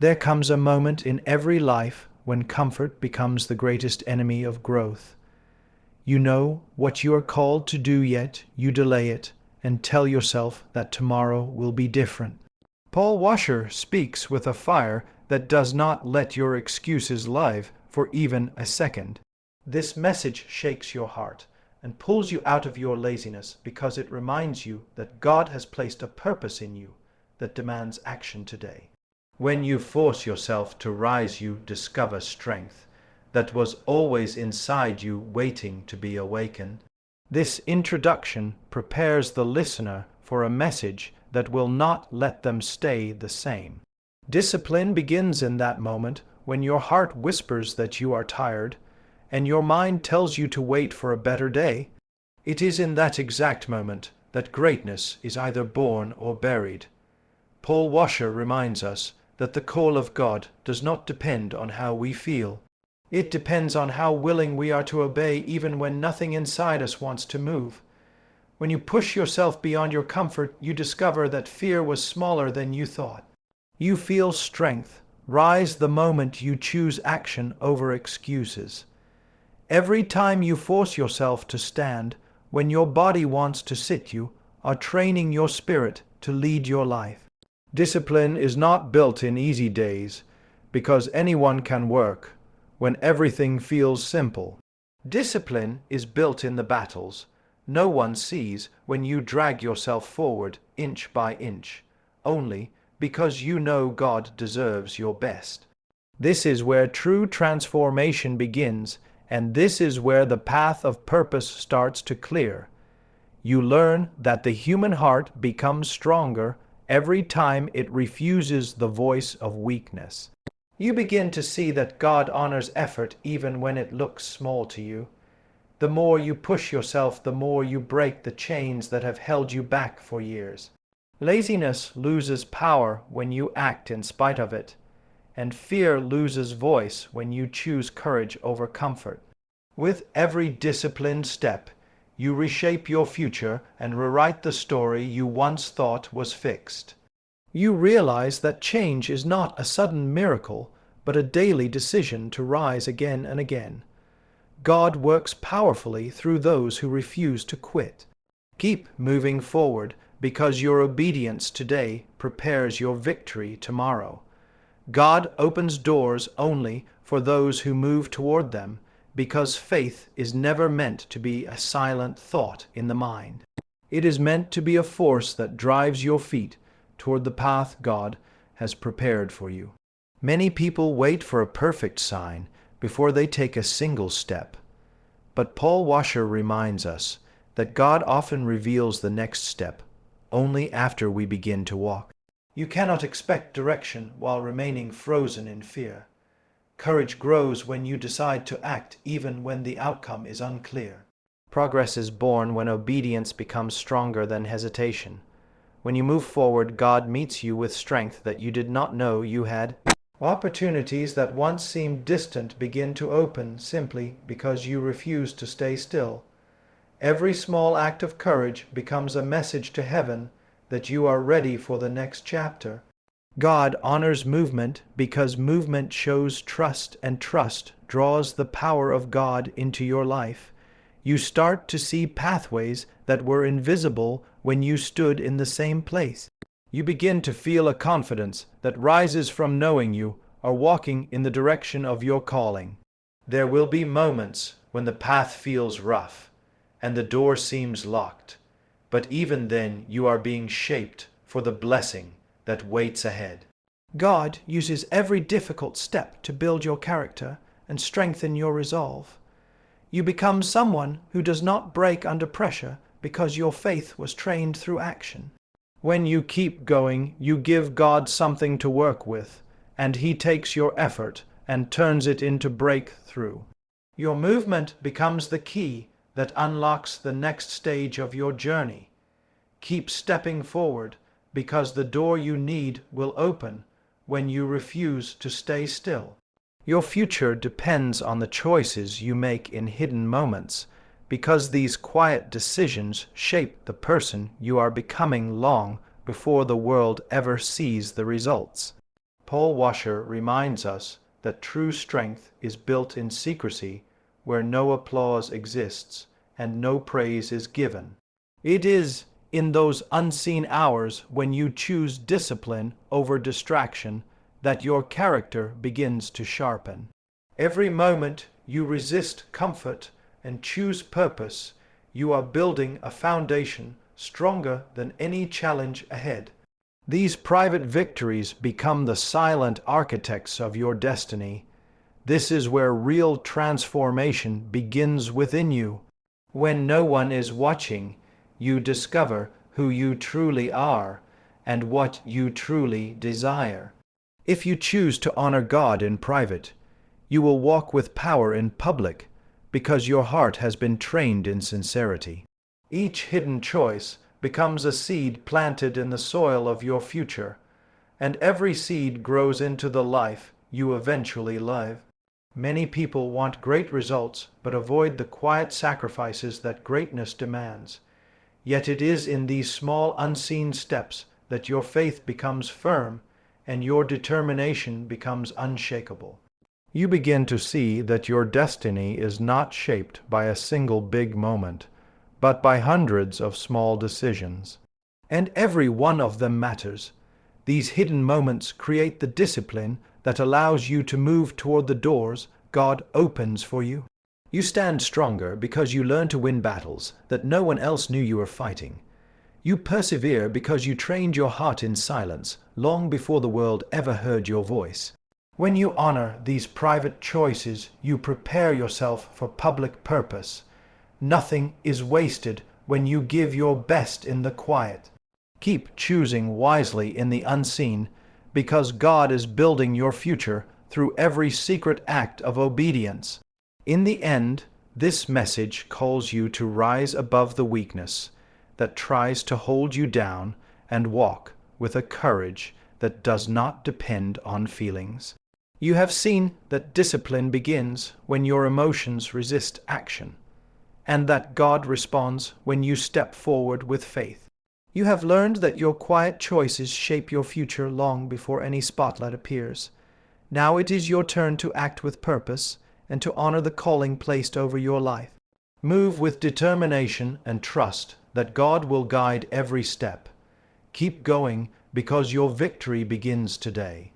There comes a moment in every life when comfort becomes the greatest enemy of growth. You know what you are called to do, yet you delay it and tell yourself that tomorrow will be different. Paul Washer speaks with a fire that does not let your excuses live for even a second. This message shakes your heart and pulls you out of your laziness because it reminds you that God has placed a purpose in you that demands action today. When you force yourself to rise, you discover strength that was always inside you waiting to be awakened. This introduction prepares the listener for a message that will not let them stay the same. Discipline begins in that moment when your heart whispers that you are tired and your mind tells you to wait for a better day. It is in that exact moment that greatness is either born or buried. Paul Washer reminds us that the call of God does not depend on how we feel. It depends on how willing we are to obey even when nothing inside us wants to move. When you push yourself beyond your comfort, you discover that fear was smaller than you thought. You feel strength rise the moment you choose action over excuses. Every time you force yourself to stand when your body wants to sit, you are training your spirit to lead your life. Discipline is not built in easy days because anyone can work when everything feels simple. Discipline is built in the battles no one sees when you drag yourself forward inch by inch, only because you know God deserves your best. This is where true transformation begins, and this is where the path of purpose starts to clear. You learn that the human heart becomes stronger every time it refuses the voice of weakness. You begin to see that God honors effort even when it looks small to you. The more you push yourself, the more you break the chains that have held you back for years. Laziness loses power when you act in spite of it, and fear loses voice when you choose courage over comfort. With every disciplined step, you reshape your future and rewrite the story you once thought was fixed. You realize that change is not a sudden miracle, but a daily decision to rise again and again. God works powerfully through those who refuse to quit. Keep moving forward because your obedience today prepares your victory tomorrow. God opens doors only for those who move toward them because faith is never meant to be a silent thought in the mind. It is meant to be a force that drives your feet toward the path God has prepared for you. Many people wait for a perfect sign before they take a single step. But Paul Washer reminds us that God often reveals the next step only after we begin to walk. You cannot expect direction while remaining frozen in fear. Courage grows when you decide to act even when the outcome is unclear. Progress is born when obedience becomes stronger than hesitation. When you move forward, God meets you with strength that you did not know you had. Opportunities that once seemed distant begin to open simply because you refuse to stay still. Every small act of courage becomes a message to heaven that you are ready for the next chapter. God honors movement because movement shows trust, and trust draws the power of God into your life. You start to see pathways that were invisible when you stood in the same place. You begin to feel a confidence that rises from knowing you are walking in the direction of your calling. There will be moments when the path feels rough and the door seems locked, but even then you are being shaped for the blessing that waits ahead. God uses every difficult step to build your character and strengthen your resolve. You become someone who does not break under pressure because your faith was trained through action. When you keep going, you give God something to work with, and He takes your effort and turns it into breakthrough. Your movement becomes the key that unlocks the next stage of your journey. Keep stepping forward because the door you need will open when you refuse to stay still. Your future depends on the choices you make in hidden moments, because these quiet decisions shape the person you are becoming long before the world ever sees the results. Paul Washer reminds us that true strength is built in secrecy, where no applause exists and no praise is given. It is in those unseen hours when you choose discipline over distraction that your character begins to sharpen. Every moment you resist comfort and choose purpose, you are building a foundation stronger than any challenge ahead. These private victories become the silent architects of your destiny. This is where real transformation begins within you. When no one is watching, you discover who you truly are and what you truly desire. If you choose to honor God in private, you will walk with power in public because your heart has been trained in sincerity. Each hidden choice becomes a seed planted in the soil of your future, and every seed grows into the life you eventually live. Many people want great results but avoid the quiet sacrifices that greatness demands. Yet it is in these small unseen steps that your faith becomes firm and your determination becomes unshakable. You begin to see that your destiny is not shaped by a single big moment, but by hundreds of small decisions. And every one of them matters. These hidden moments create the discipline that allows you to move toward the doors God opens for you. You stand stronger because you learn to win battles that no one else knew you were fighting. You persevere because you trained your heart in silence long before the world ever heard your voice. When you honor these private choices, you prepare yourself for public purpose. Nothing is wasted when you give your best in the quiet. Keep choosing wisely in the unseen, because God is building your future through every secret act of obedience. In the end, this message calls you to rise above the weakness that tries to hold you down and walk with a courage that does not depend on feelings. You have seen that discipline begins when your emotions resist action, and that God responds when you step forward with faith. You have learned that your quiet choices shape your future long before any spotlight appears. Now it is your turn to act with purpose and to honor the calling placed over your life. Move with determination and trust that God will guide every step. Keep going because your victory begins today.